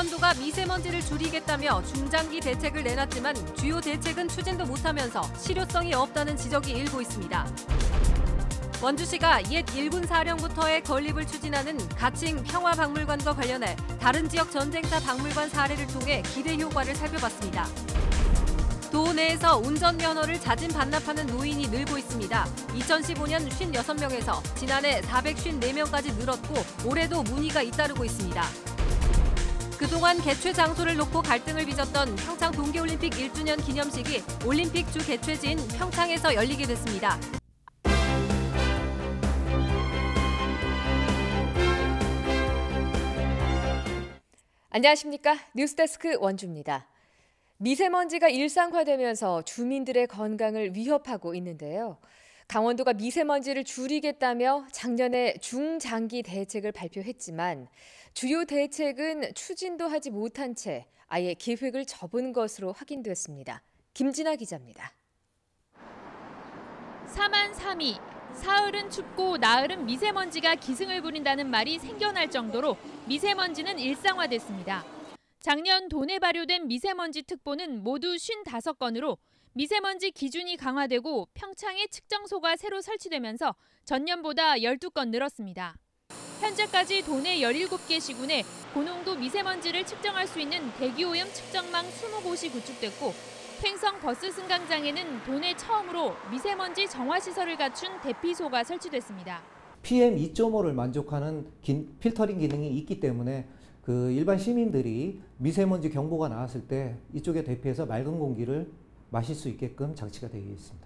강원도가 미세먼지를 줄이겠다며 중장기 대책을 내놨지만 주요 대책은 추진도 못하면서 실효성이 없다는 지적이 일고 있습니다. 원주시가 옛 일군 사령부터의 건립을 추진하는 가칭 평화박물관과 관련해 다른 지역 전쟁사 박물관 사례를 통해 기대 효과를 살펴봤습니다. 도 내에서 운전면허를 자진 반납하는 노인이 늘고 있습니다. 2015년 56명에서 지난해 454명까지 늘었고 올해도 문의가 잇따르고 있습니다. 그동안 개최 장소를 놓고 갈등을 빚었던 평창 동계올림픽 1주년 기념식이 올림픽 주 개최지인 평창에서 열리게 됐습니다. 안녕하십니까? 뉴스데스크 원주입니다. 미세먼지가 일상화되면서 주민들의 건강을 위협하고 있는데요. 강원도가 미세먼지를 줄이겠다며 작년에 중장기 대책을 발표했지만 주요 대책은 추진도 하지 못한 채 아예 계획을 접은 것으로 확인됐습니다. 김진아 기자입니다. 사만삼이, 사흘은 춥고 나흘은 미세먼지가 기승을 부린다는 말이 생겨날 정도로 미세먼지는 일상화됐습니다. 작년 도내 발효된 미세먼지 특보는 모두 55건으로 미세먼지 기준이 강화되고 평창에 측정소가 새로 설치되면서 전년보다 12건 늘었습니다. 현재까지 도내 17개 시군에 고농도 미세먼지를 측정할 수 있는 대기오염 측정망 20곳이 구축됐고 횡성 버스 승강장에는 도내 처음으로 미세먼지 정화시설을 갖춘 대피소가 설치됐습니다. PM2.5를 만족하는 필터링 기능이 있기 때문에 일반 시민들이 미세먼지 경보가 나왔을 때 이쪽에 대피해서 맑은 공기를 마실 수 있게끔 장치가 되어 있습니다.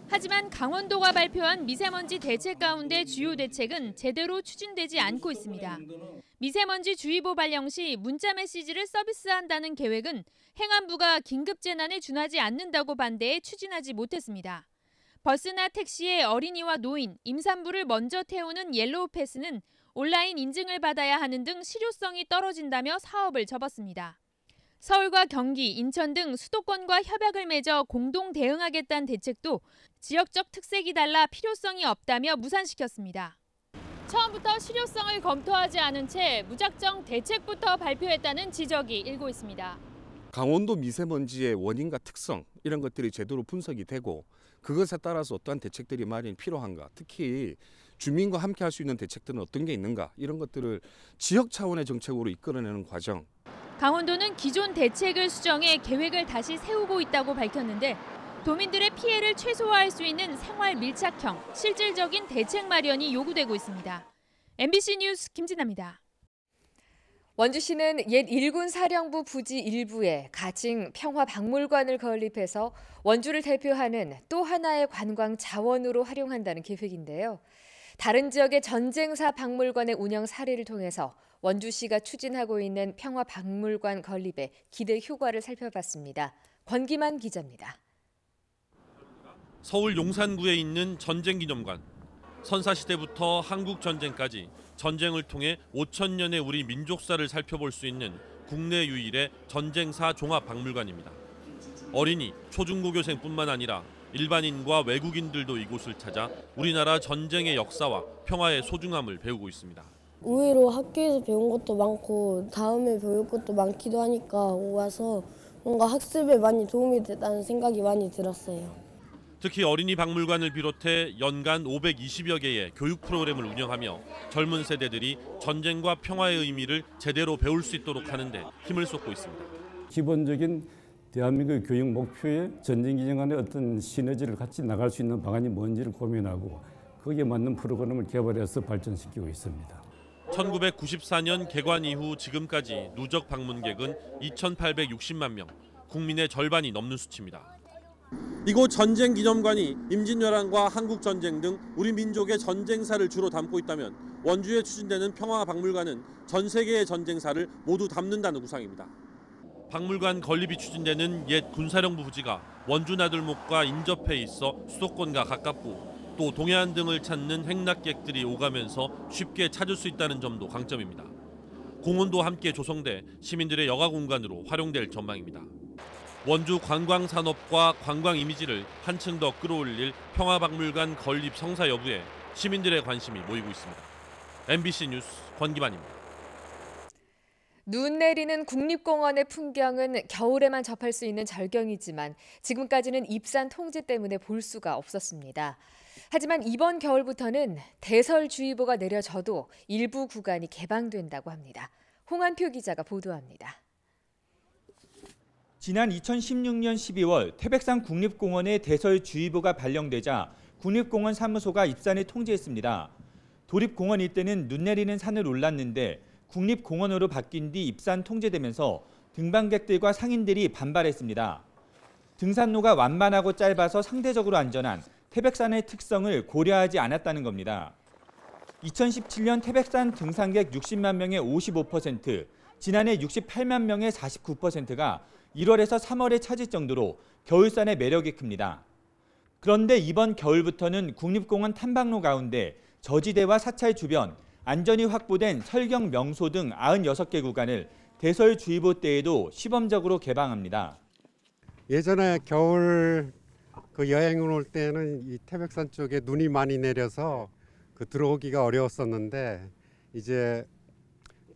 하지만 강원도가 발표한 미세먼지 대책 가운데 주요 대책은 제대로 추진되지 않고 있습니다. 미세먼지 주의보 발령 시 문자 메시지를 서비스한다는 계획은 행안부가 긴급재난에 준하지 않는다고 반대해 추진하지 못했습니다. 버스나 택시에 어린이와 노인, 임산부를 먼저 태우는 옐로우 패스는 온라인 인증을 받아야 하는 등 실효성이 떨어진다며 사업을 접었습니다. 서울과 경기, 인천 등 수도권과 협약을 맺어 공동 대응하겠다는 대책도 지역적 특색이 달라 필요성이 없다며 무산시켰습니다. 처음부터 실효성을 검토하지 않은 채 무작정 대책부터 발표했다는 지적이 일고 있습니다. 강원도 미세먼지의 원인과 특성 이런 것들이 제대로 분석이 되고 그것에 따라서 어떠한 대책들이 마련이 필요한가, 특히 주민과 함께 할 수 있는 대책들은 어떤 게 있는가 이런 것들을 지역 차원의 정책으로 이끌어내는 과정. 강원도는 기존 대책을 수정해 계획을 다시 세우고 있다고 밝혔는데 도민들의 피해를 최소화할 수 있는 생활 밀착형, 실질적인 대책 마련이 요구되고 있습니다. MBC 뉴스 김진아입니다. 원주시는 옛 일군 사령부 부지 일부에 가칭 평화박물관을 건립해서 원주를 대표하는 또 하나의 관광 자원으로 활용한다는 계획인데요. 다른 지역의 전쟁사 박물관의 운영 사례를 통해서 원주시가 추진하고 있는 평화박물관 건립의 기대 효과를 살펴봤습니다. 권기만 기자입니다. 서울 용산구에 있는 전쟁기념관. 선사시대부터 한국전쟁까지 전쟁을 통해 5,000년의 우리 민족사를 살펴볼 수 있는 국내 유일의 전쟁사 종합박물관입니다. 어린이, 초중고교생뿐만 아니라 일반인과 외국인들도 이곳을 찾아 우리나라 전쟁의 역사와 평화의 소중함을 배우고 있습니다. 의외로 학교에서 배운 것도 많고 다음에 배울 것도 많기도 하니까 와서 뭔가 학습에 많이 도움이 됐다는 생각이 많이 들었어요. 특히 어린이 박물관을 비롯해 연간 520여 개의 교육 프로그램을 운영하며 젊은 세대들이 전쟁과 평화의 의미를 제대로 배울 수 있도록 하는 데 힘을 쏟고 있습니다. 기본적인 대한민국의 교육 목표에 전쟁기념관의 어떤 시너지를 같이 나갈 수 있는 방안이 뭔지를 고민하고 거기에 맞는 프로그램을 개발해서 발전시키고 있습니다. 1994년 개관 이후 지금까지 누적 방문객은 2,860만 명, 국민의 절반이 넘는 수치입니다. 이곳 전쟁기념관이 임진왜란과 한국전쟁 등 우리 민족의 전쟁사를 주로 담고 있다면 원주에 추진되는 평화박물관은 전 세계의 전쟁사를 모두 담는다는 구상입니다. 박물관 건립이 추진되는 옛 군사령부 부지가 원주 나들목과 인접해 있어 수도권과 가깝고 또 동해안 등을 찾는 행락객들이 오가면서 쉽게 찾을 수 있다는 점도 강점입니다. 공원도 함께 조성돼 시민들의 여가 공간으로 활용될 전망입니다. 원주 관광산업과 관광 이미지를 한층 더 끌어올릴 평화박물관 건립 성사 여부에 시민들의 관심이 모이고 있습니다. MBC 뉴스 권기만입니다. 눈 내리는 국립공원의 풍경은 겨울에만 접할 수 있는 절경이지만 지금까지는 입산 통제 때문에 볼 수가 없었습니다. 하지만 이번 겨울부터는 대설주의보가 내려져도 일부 구간이 개방된다고 합니다. 홍한표 기자가 보도합니다. 지난 2016년 12월 태백산 국립공원에 대설주의보가 발령되자 국립공원 사무소가 입산을 통제했습니다. 도립공원 일대는 눈 내리는 산을 올랐는데 국립공원으로 바뀐 뒤 입산 통제되면서 등반객들과 상인들이 반발했습니다. 등산로가 완만하고 짧아서 상대적으로 안전한 태백산의 특성을 고려하지 않았다는 겁니다. 2017년 태백산 등산객 60만 명의 55%, 지난해 68만 명의 49%가 1월에서 3월에 차질 정도로 겨울산의 매력이 큽니다. 그런데 이번 겨울부터는 국립공원 탐방로 가운데 저지대와 사찰 주변, 안전이 확보된 설경 명소 등 96개 구간을 대설주의보 때에도 시범적으로 개방합니다. 예전에 겨울 여행을 올 때는 이 태백산 쪽에 눈이 많이 내려서 들어오기가 어려웠었는데 이제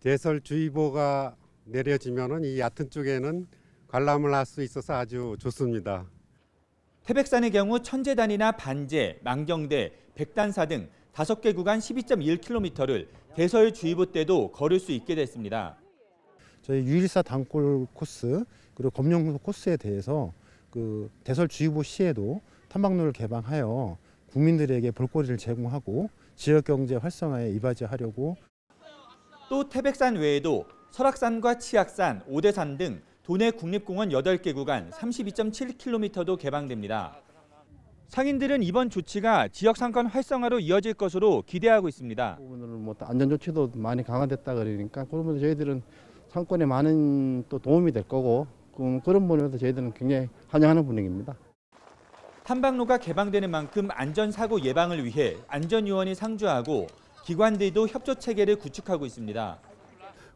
대설주의보가 내려지면은 이 얕은 쪽에는 관람을 할 수 있어서 아주 좋습니다. 태백산의 경우 천재단이나 반제, 망경대, 백단사 등 5개 구간 12.1km를 대설주의보 때도 걸을 수 있게 됐습니다. 저희 유일사 단골 코스 그리고 검룡소 코스에 대해서 대설주의보 시에도 탐방로를 개방하여 국민들에게 볼거리를 제공하고 지역경제 활성화에 이바지하려고. 또 태백산 외에도 설악산과 치악산, 오대산 등 도내 국립공원 8개 구간 32.7km도 개방됩니다. 상인들은 이번 조치가 지역 상권 활성화로 이어질 것으로 기대하고 있습니다. 안전 조치도 많이 강화됐다 그러니까 그러면 저희들은 상권에 많은 또 도움이 될 거고 그런 부분에서 저희들은 굉장히 환영하는 분위기입니다. 탐방로가 개방되는 만큼 안전사고 예방을 위해 안전요원이 상주하고 기관들도 협조 체계를 구축하고 있습니다.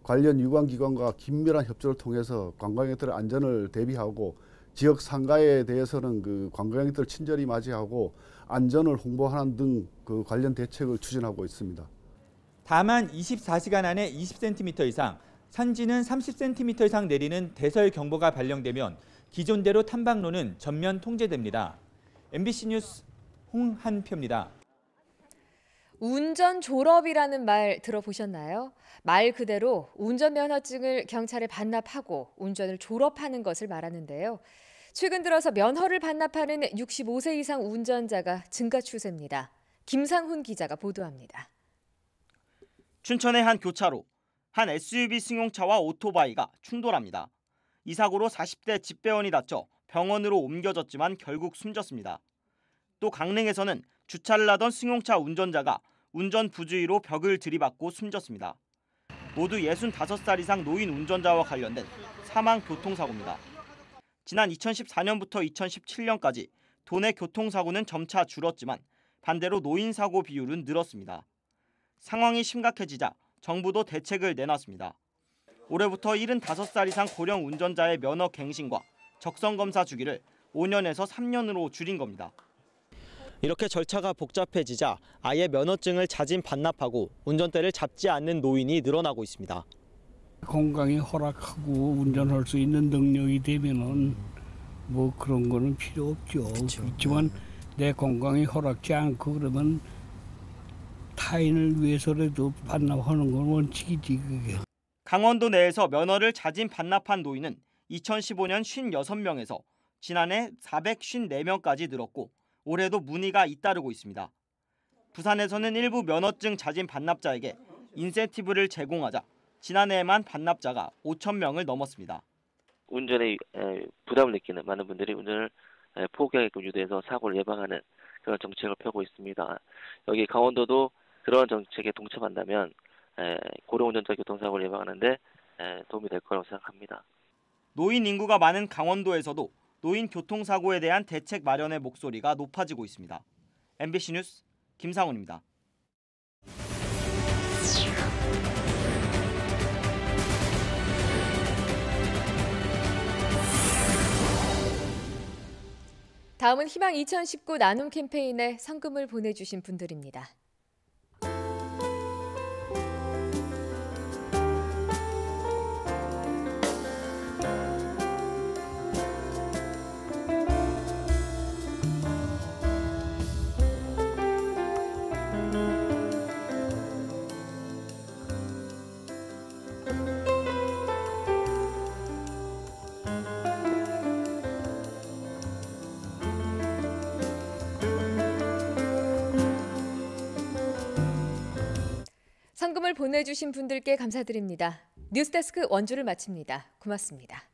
관련 유관기관과 긴밀한 협조를 통해서 관광객들의 안전을 대비하고 지역 상가에 대해서는 관광객들을 친절히 맞이하고 안전을 홍보하는 등 관련 대책을 추진하고 있습니다. 다만 24시간 안에 20cm 이상, 산지는 30cm 이상 내리는 대설 경보가 발령되면 기존대로 탐방로는 전면 통제됩니다. MBC 뉴스 홍한표입니다. 운전 졸업이라는 말 들어보셨나요? 말 그대로 운전면허증을 경찰에 반납하고 운전을 졸업하는 것을 말하는데요. 최근 들어서 면허를 반납하는 65세 이상 운전자가 증가 추세입니다. 김상훈 기자가 보도합니다. 춘천의 한 교차로, 한 SUV 승용차와 오토바이가 충돌합니다. 이 사고로 40대 집배원이 다쳐 병원으로 옮겨졌지만 결국 숨졌습니다. 또 강릉에서는 주차를 하던 승용차 운전자가 운전 부주의로 벽을 들이받고 숨졌습니다. 모두 65살 이상 노인 운전자와 관련된 사망 교통사고입니다. 지난 2014년부터 2017년까지 도내 교통사고는 점차 줄었지만 반대로 노인 사고 비율은 늘었습니다. 상황이 심각해지자 정부도 대책을 내놨습니다. 올해부터 75살 이상 고령 운전자의 면허 갱신과 적성검사 주기를 5년에서 3년으로 줄인 겁니다. 이렇게 절차가 복잡해지자 아예 면허증을 자진 반납하고 운전대를 잡지 않는 노인이 늘어나고 있습니다. 건강이 허락하고 운전할 수 있는 능력이 되면은 뭐 그런 거는 필요 없죠. 그렇지만 내 건강이 허락지 않고 그러면 타인을 위해서라도 반납하는 건 원칙이지 그게. 강원도 내에서 면허를 자진 반납한 노인은 2015년 56명에서 지난해 454명까지 늘었고 올해도 문의가 잇따르고 있습니다. 부산에서는 일부 면허증 자진 반납자에게 인센티브를 제공하자 지난해에만 반납자가 5,000명을 넘었습니다. 운전에 부담을 느끼는 많은 분들이 운전을 포기하게끔 유도해서 사고를 예방하는 그런 정책을 펴고 있습니다. 여기 강원도도 그런 정책에 동참한다면 고령 운전자 교통사고를 예방하는 데 도움이 될 거라고 생각합니다. 노인 인구가 많은 강원도에서도 노인 교통사고에 대한 대책 마련의 목소리가 높아지고 있습니다. MBC 뉴스 김상훈입니다. 다음은 희망 2019 나눔 캠페인에 성금을 보내주신 분들입니다. 상담을 보내주신 분들께 감사드립니다. 뉴스데스크 원주를 마칩니다. 고맙습니다.